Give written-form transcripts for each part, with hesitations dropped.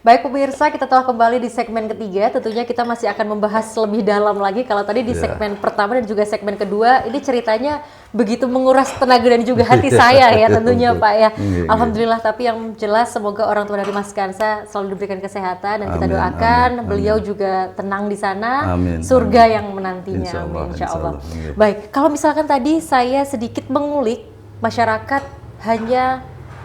Baik pemirsa, kita telah kembali di segmen ketiga. Tentunya kita masih akan membahas lebih dalam lagi. Kalau tadi di segmen pertama dan juga segmen kedua, ini ceritanya begitu menguras tenaga dan juga hati saya ya tentunya Pak ya. Alhamdulillah, tapi yang jelas semoga orang tua dari Mas Kansa selalu diberikan kesehatan dan kita doakan beliau juga tenang di sana, surga yang menantinya. Insya Allah. Baik, kalau misalkan tadi saya sedikit mengulik, masyarakat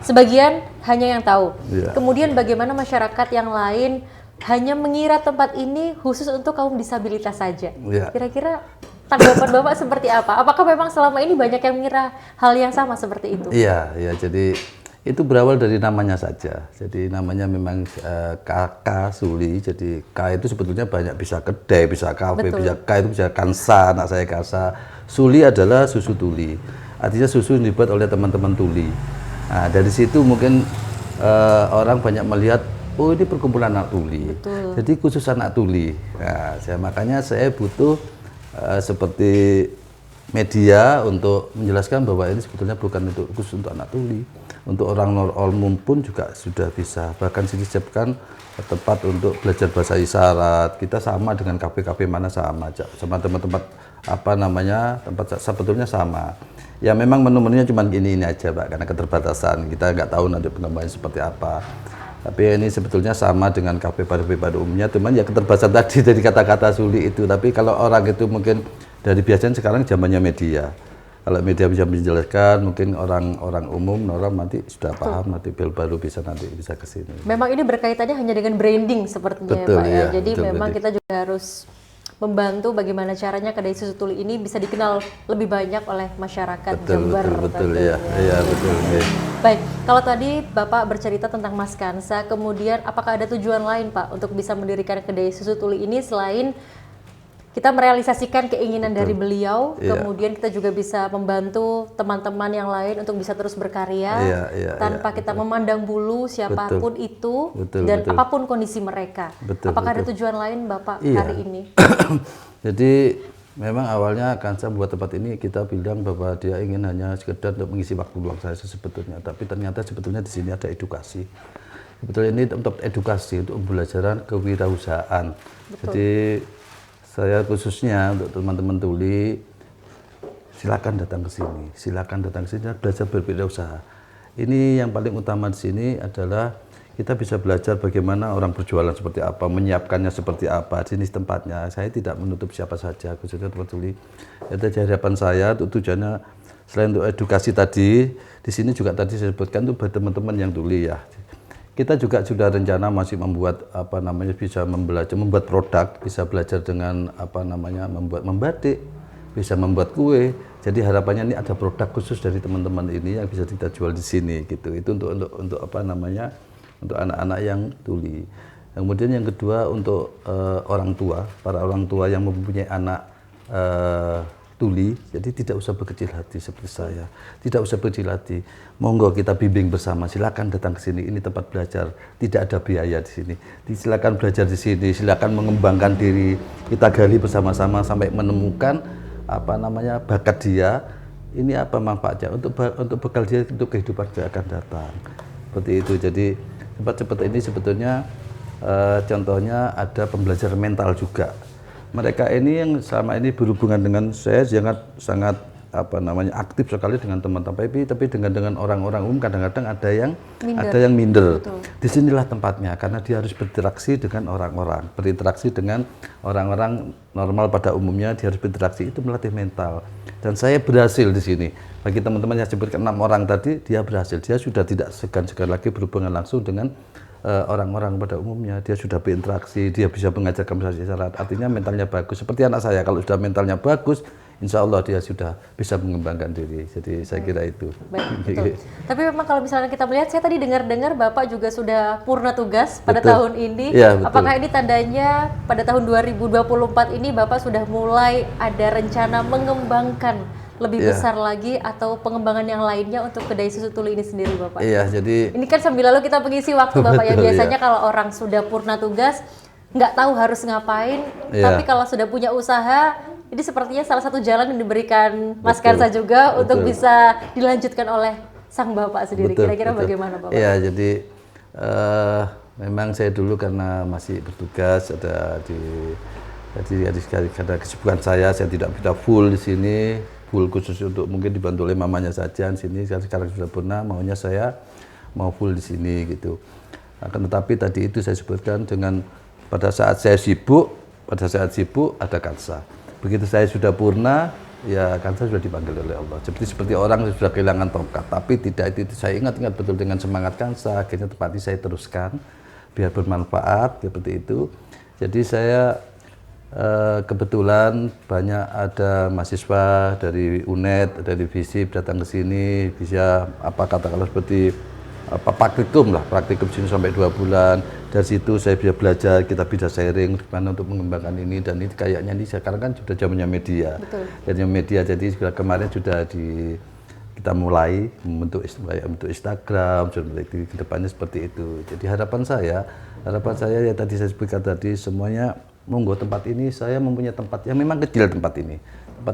sebagian hanya yang tahu. Kemudian bagaimana masyarakat yang lain hanya mengira tempat ini khusus untuk kaum disabilitas saja. Kira-kira tanggapan Bapak seperti apa? Apakah memang selama ini banyak yang mengira hal yang sama seperti itu? Iya, jadi itu berawal dari namanya saja. Jadi namanya memang KK Suli. Jadi K itu sebetulnya banyak, bisa kedai, bisa kafe, bisa K itu bisa Kansa, anak saya Kansa. Suli adalah susu tuli. Artinya susu yang dibuat oleh teman-teman tuli. Nah, dari situ mungkin orang banyak melihat, oh ini perkumpulan anak tuli. Jadi khusus anak tuli. Nah, makanya saya butuh seperti media untuk menjelaskan bahwa ini sebetulnya bukan khusus untuk anak tuli. Untuk orang umum pun juga sudah bisa. Bahkan disiapkan tempat untuk belajar bahasa isyarat. Kita sama dengan kafe-kafe mana sama tempat-tempat tempat sebetulnya sama. Ya memang menu-menunya cuma ini aja Pak, karena keterbatasan. Kita nggak tahu nanti pengembangannya seperti apa. Tapi ini sebetulnya sama dengan kafe pada umumnya, cuman ya keterbatasan tadi dari kata-kata Suli itu. Tapi kalau orang itu mungkin dari biasanya sekarang zamannya media. Kalau media bisa menjelaskan, mungkin orang umum, orang nanti sudah paham, nanti baru bisa ke sini. Memang ini berkaitannya hanya dengan branding sepertinya ya Pak ya. Jadi memang kita juga harus membantu bagaimana caranya kedai susu tuli ini bisa dikenal lebih banyak oleh masyarakat Jember. Betul. Baik, kalau tadi Bapak bercerita tentang Mas Kansa, kemudian apakah ada tujuan lain Pak untuk bisa mendirikan kedai susu tuli ini selain kita merealisasikan keinginan dari beliau, kemudian kita juga bisa membantu teman-teman yang lain untuk bisa terus berkarya tanpa kita memandang bulu siapapun itu dan apapun kondisi mereka. Apakah ada tujuan lain Bapak hari ini? Jadi memang awalnya Kansa buat tempat ini kita bilang bahwa dia ingin hanya sekedar untuk mengisi waktu luang saya sebetulnya, tapi ternyata sebetulnya di sini ada edukasi. Sebetulnya ini untuk edukasi, untuk pembelajaran kewirausahaan. Jadi saya khususnya untuk teman-teman tuli, silakan datang ke sini, belajar berwirausaha. Ini yang paling utama di sini adalah kita bisa belajar bagaimana orang berjualan seperti apa, menyiapkannya seperti apa, jenis tempatnya. Saya tidak menutup siapa saja, khususnya teman tuli. Jadi harapan saya tujuannya selain untuk edukasi tadi, di sini juga tadi saya sebutkan itu buat teman-teman yang tuli ya. Kita juga sudah rencana masih membuat bisa membuat produk, bisa belajar dengan membuat membatik, bisa membuat kue. Jadi harapannya ini ada produk khusus dari teman-teman ini yang bisa kita jual di sini gitu. Itu untuk untuk anak-anak yang tuli. Kemudian yang kedua untuk para orang tua yang mempunyai anak tuli, jadi tidak usah berkecil hati seperti saya, tidak usah berkecil hati. Monggo kita bimbing bersama, silakan datang ke sini, ini tempat belajar, tidak ada biaya di sini. Silakan belajar di sini, silakan mengembangkan diri, kita gali bersama-sama sampai menemukan bakat dia. Ini apa manfaatnya untuk bekal dia untuk kehidupan yang akan datang. Seperti itu. Jadi tempat seperti ini sebetulnya contohnya ada pembelajaran mental juga. Mereka ini yang selama ini berhubungan dengan saya sangat aktif sekali dengan teman-teman, tapi dengan orang-orang umum kadang-kadang ada yang minder. Disinilah tempatnya, karena dia harus berinteraksi dengan orang-orang, berinteraksi dengan orang-orang normal pada umumnya, dia harus berinteraksi, itu melatih mental. Dan saya berhasil di sini. Bagi teman-teman yang sebutkan 6 orang tadi, dia berhasil. Dia sudah tidak segan-segan lagi berhubungan langsung dengan orang-orang pada umumnya. Dia sudah berinteraksi, dia bisa mengajarkan bahasa isyarat. Artinya mentalnya bagus. Seperti anak saya, kalau sudah mentalnya bagus, insya Allah dia sudah bisa mengembangkan diri. Jadi saya kira itu. Baik, betul. Tapi memang kalau misalnya kita melihat, saya tadi dengar Bapak juga sudah purna tugas pada tahun ini. Ya, apakah ini tandanya pada tahun 2024 ini Bapak sudah mulai ada rencana mengembangkan lebih besar lagi atau pengembangan yang lainnya untuk kedai susu tuli ini sendiri Bapak? Iya, jadi ini kan sambil lalu kita mengisi waktu Bapak ya. Biasanya kalau orang sudah purna tugas nggak tahu harus ngapain, tapi kalau sudah punya usaha, ini sepertinya salah satu jalan yang diberikan Mas Kansa juga untuk bisa dilanjutkan oleh sang Bapak sendiri. Kira-kira bagaimana Bapak? Iya, jadi Memang saya dulu karena masih bertugas ada karena kesibukan saya tidak bisa full di sini, full khusus untuk mungkin dibantu oleh mamanya saja di sini. Sekarang sudah pernah, maunya saya mau full di sini gitu. Akan tetapi tadi itu saya sebutkan dengan pada saat sibuk ada kansa. Begitu saya sudah purna, ya kansa sudah dipanggil oleh Allah. Seperti orang yang sudah kehilangan tongkat, tapi tidak itu saya ingat betul dengan semangat kansa. Akhirnya tempat ini saya teruskan biar bermanfaat seperti itu. Jadi saya kebetulan banyak ada mahasiswa dari UNED, dari FISIP datang ke sini, bisa katakanlah seperti praktikum sini sampai 2 bulan. Dari situ saya bisa belajar, kita bisa sharing gimana untuk mengembangkan ini, dan ini kayaknya ini sekarang kan sudah zamannya media. Betul. Jadi kemarin sudah kita mulai membentuk Instagram, seperti kedepannya seperti itu. Jadi harapan saya ya tadi saya sebutkan tadi, semuanya monggo tempat ini, saya mempunyai tempat yang memang kecil tempat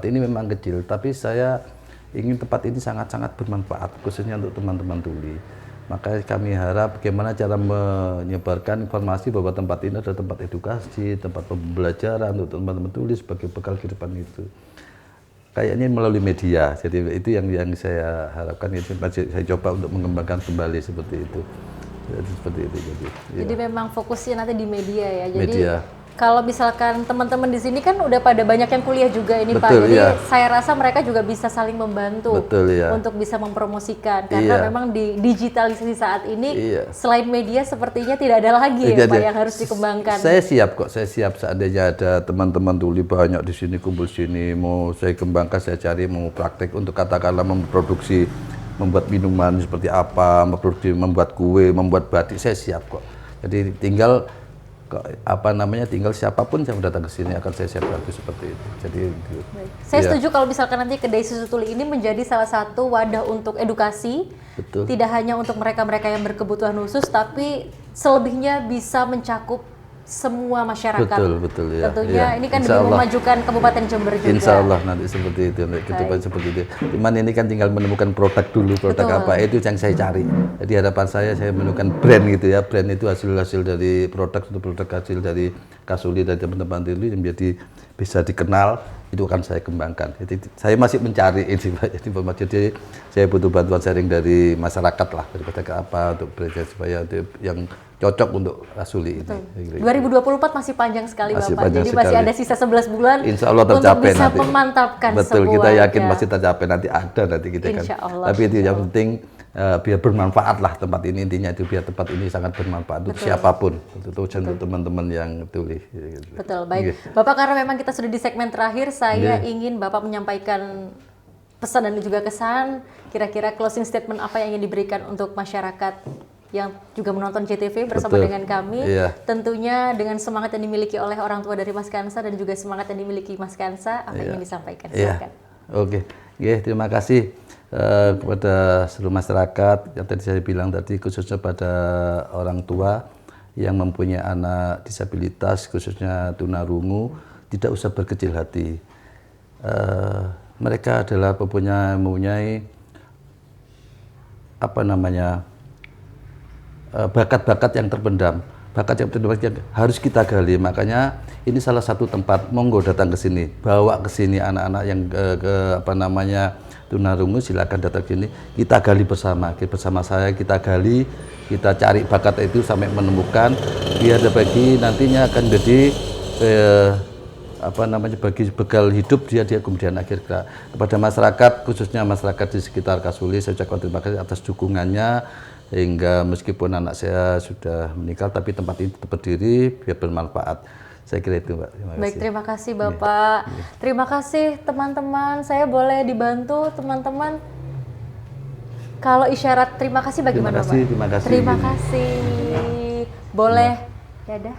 ini memang kecil, tapi saya ingin tempat ini sangat-sangat bermanfaat khususnya untuk teman-teman tuli. Maka kami harap bagaimana cara menyebarkan informasi bahwa tempat ini adalah tempat edukasi, tempat pembelajaran untuk teman-teman tuli sebagai bekal kehidupan itu. Kayaknya melalui media, jadi itu yang saya harapkan, itu saya coba untuk mengembangkan kembali seperti itu. Jadi memang fokusnya nanti di media ya. Jadi media. Kalau misalkan teman-teman di sini kan udah pada banyak yang kuliah juga ini Pak, Betul, jadi iya. saya rasa mereka juga bisa saling membantu. Betul, iya. Untuk bisa mempromosikan, karena Iya. memang di digitalisasi saat ini Iya. selain media sepertinya tidak ada lagi ya Pak yang harus dikembangkan. Saya siap seandainya ada teman-teman tuli banyak di sini, kumpul sini, mau saya kembangkan, saya cari, mau praktek untuk katakanlah memproduksi, membuat minuman seperti apa, membuat kue, membuat batik, saya siap kok. Jadi tinggal siapapun yang datang ke sini akan saya siap bantu seperti itu. Jadi Baik. Saya setuju kalau misalkan nanti kedai susu tuli ini menjadi salah satu wadah untuk edukasi. Betul. Tidak hanya untuk mereka-mereka yang berkebutuhan khusus, tapi selebihnya bisa mencakup semua masyarakat. Betul ya. Tentunya ya. ini kan demi memajukan Kabupaten Jember juga. Insya Allah nanti seperti itu, seperti itu. Cuman ini kan tinggal menemukan produk dulu, produk apa itu yang saya cari. Jadi harapan saya menemukan brand gitu ya. Brand itu hasil dari produk hasil dari Kasuli, dari teman-teman dulu yang menjadi bisa dikenal, itu akan saya kembangkan. Jadi saya masih mencari ini Pak. Jadi saya butuh bantuan sharing dari masyarakat lah, daripada apa untuk belajar supaya yang cocok untuk Kasuli ini. 2024 masih panjang sekali Masih Bapak. panjang Jadi masih sekali. ada sisa 11 bulan Insya Allah untuk tercapai bisa nanti. memantapkan Betul, semuanya. kita yakin pasti tercapai, nanti kita kan. Insya Allah. Tapi itu yang penting biar bermanfaat lah tempat ini, intinya itu biar tempat ini sangat bermanfaat untuk siapapun, untuk teman-teman yang tuli. Betul, baik. Bapak, karena memang kita sudah di segmen terakhir, saya ingin Bapak menyampaikan pesan dan juga kesan, kira-kira closing statement apa yang ingin diberikan untuk masyarakat yang juga menonton JTV bersama dengan kami. Tentunya dengan semangat yang dimiliki oleh orang tua dari Mas Kansa dan juga semangat yang dimiliki Mas Kansa, apa yang ingin disampaikan? Silakan. Oke. Terima kasih kepada seluruh masyarakat yang tadi saya bilang tadi, khususnya pada orang tua yang mempunyai anak disabilitas, khususnya tunarungu, tidak usah berkecil hati. Mereka adalah mempunyai bakat-bakat yang terpendam, yang harus kita gali. Makanya ini salah satu tempat, monggo datang ke sini, bawa ke sini anak-anak yang tunarungu, silakan datang ke sini, kita gali bersama saya, kita gali, kita cari bakat itu sampai menemukan, biar bagi nantinya akan jadi bagi bekal hidup dia kemudian akhir. Kepada masyarakat, khususnya masyarakat di sekitar Kasuli, saya ucapkan terima kasih atas dukungannya, hingga meskipun anak saya sudah meninggal, tapi tempat ini tetap berdiri biar bermanfaat. Saya kira itu, Mbak. Terima kasih. Baik, terima kasih Bapak. Terima kasih teman-teman. Saya boleh dibantu teman-teman. Kalau isyarat terima kasih bagaimana, Pak? Terima kasih. Terima kasih. Boleh. Dadah.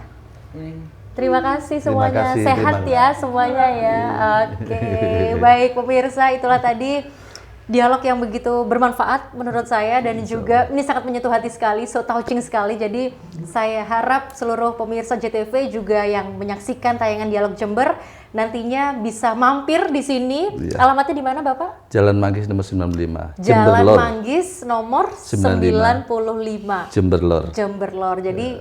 Terima kasih semuanya. Sehat ya semuanya ya. Oke. Baik pemirsa, itulah tadi dialog yang begitu bermanfaat menurut saya dan juga ini sangat menyentuh hati sekali, so touching sekali. Jadi saya harap seluruh pemirsa JTV juga yang menyaksikan tayangan Dialog Jember nantinya bisa mampir di sini. Iya. Alamatnya di mana, Bapak? Jalan Manggis nomor 95. Jalan Jember Lor. Manggis nomor 95. Jember Lor. Jember Lor. Jadi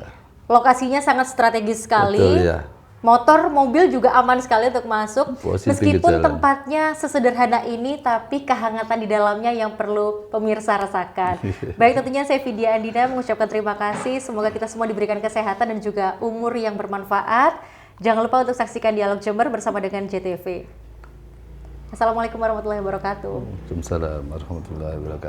lokasinya sangat strategis sekali. Betul, ya. Motor, mobil juga aman sekali untuk masuk. Posisi Meskipun jalan. tempatnya sesederhana ini, tapi kehangatan di dalamnya yang perlu pemirsa rasakan. Baik, tentunya saya Vidya Andina mengucapkan terima kasih. Semoga kita semua diberikan kesehatan dan juga umur yang bermanfaat. Jangan lupa untuk saksikan Dialog Jember bersama dengan JTV. Assalamualaikum warahmatullahi wabarakatuh. Waalaikumsalam warahmatullahi wabarakatuh.